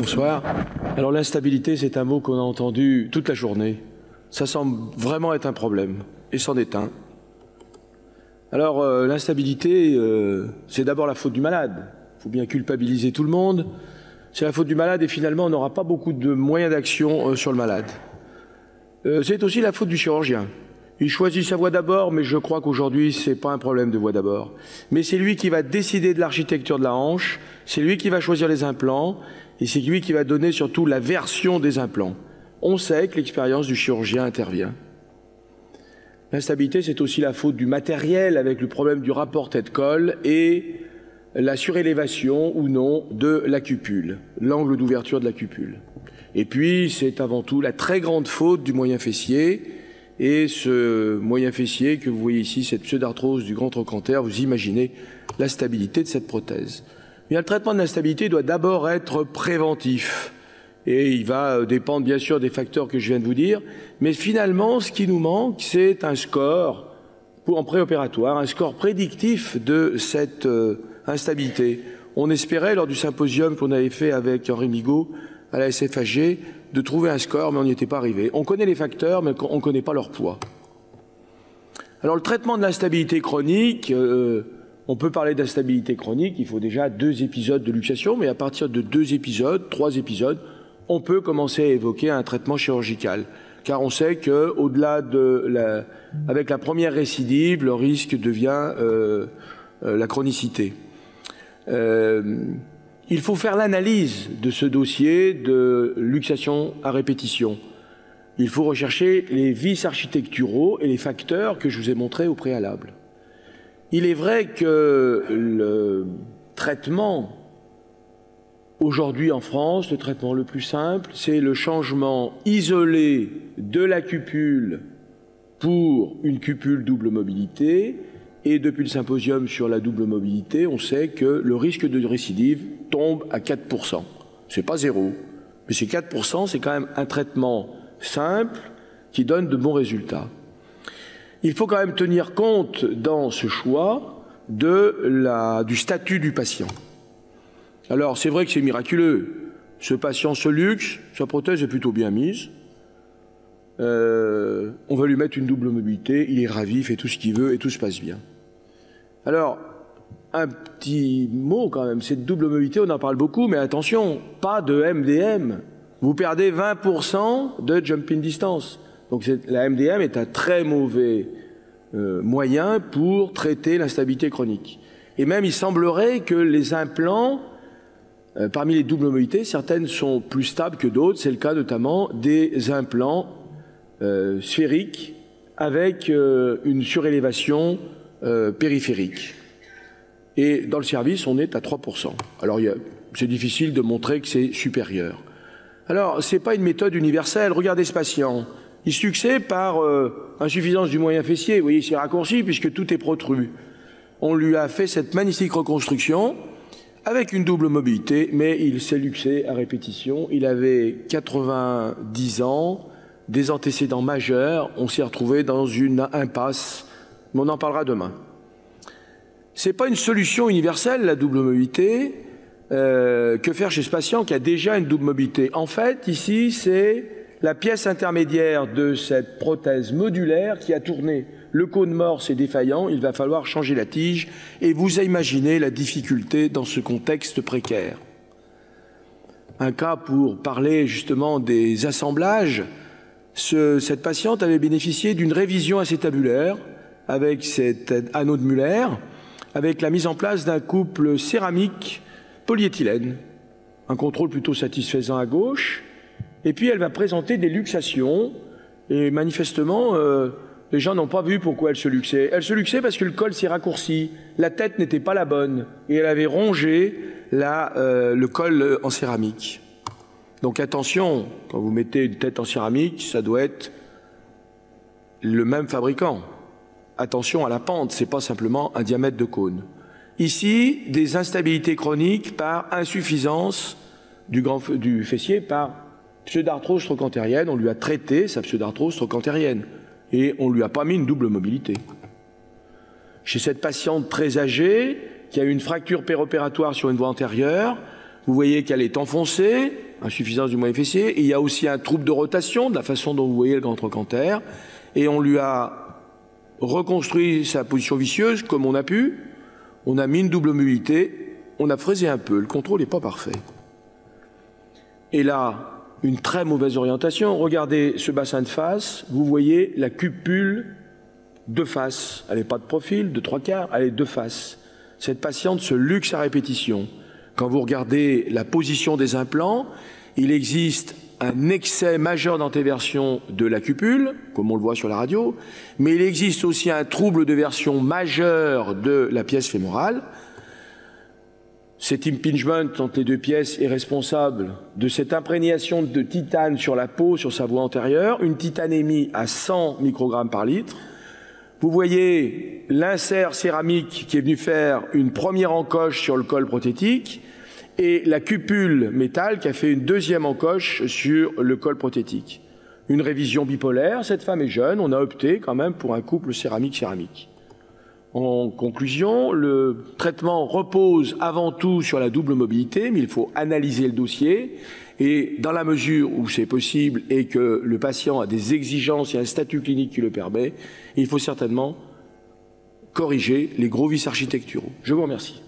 Bonsoir. Alors l'instabilité, c'est un mot qu'on a entendu toute la journée. Ça semble vraiment être un problème, et c'en est un. Alors l'instabilité, c'est d'abord la faute du malade. Il faut bien culpabiliser tout le monde. C'est la faute du malade et finalement on n'aura pas beaucoup de moyens d'action sur le malade. C'est aussi la faute du chirurgien. Il choisit sa voie d'abord, mais je crois qu'aujourd'hui, ce n'est pas un problème de voie d'abord. Mais c'est lui qui va décider de l'architecture de la hanche, c'est lui qui va choisir les implants, et c'est lui qui va donner surtout la version des implants. On sait que l'expérience du chirurgien intervient. L'instabilité, c'est aussi la faute du matériel avec le problème du rapport tête-col et la surélévation ou non de la cupule, l'angle d'ouverture de la cupule. Et puis, c'est avant tout la très grande faute du moyen fessier. Et ce moyen fessier que vous voyez ici, cette pseudarthrose du grand trochanter, vous imaginez la stabilité de cette prothèse. Bien, le traitement de l'instabilité doit d'abord être préventif. Et il va dépendre bien sûr des facteurs que je viens de vous dire. Mais finalement, ce qui nous manque, c'est un score en préopératoire, un score prédictif de cette instabilité. On espérait, lors du symposium qu'on avait fait avec Henri Migaud à la SFHG, de trouver un score, mais on n'y était pas arrivé. On connaît les facteurs, mais on ne connaît pas leur poids. Alors, le traitement de l'instabilité chronique, on peut parler d'instabilité chronique, il faut déjà 2 épisodes de luxation, mais à partir de 2 épisodes, 3 épisodes, on peut commencer à évoquer un traitement chirurgical. Car on sait qu'au-delà de avec la première récidive, le risque devient la chronicité. Il faut faire l'analyse de ce dossier de luxation à répétition. Il faut rechercher les vices architecturaux et les facteurs que je vous ai montrés au préalable. Il est vrai que le traitement, aujourd'hui en France, le traitement le plus simple, c'est le changement isolé de la cupule pour une cupule double mobilité. Et depuis le symposium sur la double mobilité, on sait que le risque de récidive tombe à 4%. Ce n'est pas zéro, mais ces 4%, c'est quand même un traitement simple qui donne de bons résultats. Il faut quand même tenir compte dans ce choix du statut du patient. Alors, c'est vrai que c'est miraculeux. Ce patient se luxe, sa prothèse est plutôt bien mise. On va lui mettre une double mobilité, il est ravi, il fait tout ce qu'il veut et tout se passe bien. Alors, un petit mot quand même, cette double mobilité, on en parle beaucoup, mais attention, pas de MDM. Vous perdez 20% de jumping distance. Donc la MDM est un très mauvais moyen pour traiter l'instabilité chronique. Et même, il semblerait que les implants, parmi les doubles mobilités, certaines sont plus stables que d'autres. C'est le cas notamment des implants sphériques avec une surélévation périphérique. Et dans le service, on est à 3%. Alors, c'est difficile de montrer que c'est supérieur. Alors, ce n'est pas une méthode universelle. Regardez ce patient. Il succède par insuffisance du moyen fessier. Vous voyez, c'est raccourci puisque tout est protru. On lui a fait cette magnifique reconstruction avec une double mobilité, mais il s'est luxé à répétition. Il avait 90 ans, des antécédents majeurs. On s'est retrouvé dans une impasse. Mais on en parlera demain. Ce n'est pas une solution universelle, la double mobilité. Que faire chez ce patient qui a déjà une double mobilité? En fait, ici, c'est la pièce intermédiaire de cette prothèse modulaire qui a tourné. Le cône morse est défaillant, il va falloir changer la tige. Et vous imaginez la difficulté dans ce contexte précaire. Un cas pour parler justement des assemblages. Cette patiente avait bénéficié d'une révision acétabulaire avec cet anneau de Muller, avec la mise en place d'un couple céramique polyéthylène, un contrôle plutôt satisfaisant à gauche, et puis elle va présenter des luxations, et manifestement, les gens n'ont pas vu pourquoi elle se luxait. Elle se luxait parce que le col s'est raccourci, la tête n'était pas la bonne, et elle avait rongé le col en céramique. Donc attention, quand vous mettez une tête en céramique, ça doit être le même fabricant. Attention à la pente, ce n'est pas simplement un diamètre de cône. Ici, des instabilités chroniques par insuffisance du fessier, par pseudarthrose trochantérienne. On lui a traité sa pseudarthrose trochantérienne et on ne lui a pas mis une double mobilité. Chez cette patiente très âgée, qui a eu une fracture péropératoire sur une voie antérieure, vous voyez qu'elle est enfoncée, insuffisance du moyen fessier. Et il y a aussi un trouble de rotation, de la façon dont vous voyez le grand trochanter. Et on lui a reconstruit sa position vicieuse comme on a pu. On a mis une double mobilité, on a fraisé un peu, le contrôle n'est pas parfait. Et là, une très mauvaise orientation. Regardez ce bassin de face, vous voyez la cupule de face. Elle n'est pas de profil, de 3/4, elle est de face. Cette patiente se luxe à répétition. Quand vous regardez la position des implants, il existe un excès majeur d'antéversion de la cupule, comme on le voit sur la radio, mais il existe aussi un trouble de version majeur de la pièce fémorale. Cet impingement entre les deux pièces est responsable de cette imprégnation de titane sur la peau, sur sa voie antérieure, une titanémie à 100 microgrammes par litre. Vous voyez l'insert céramique qui est venu faire une première encoche sur le col prothétique et la cupule métal qui a fait une deuxième encoche sur le col prothétique. Une révision bipolaire, cette femme est jeune, on a opté quand même pour un couple céramique-céramique. En conclusion, le traitement repose avant tout sur la double mobilité, mais il faut analyser le dossier et dans la mesure où c'est possible et que le patient a des exigences et un statut clinique qui le permet, il faut certainement corriger les gros vices architecturaux. Je vous remercie.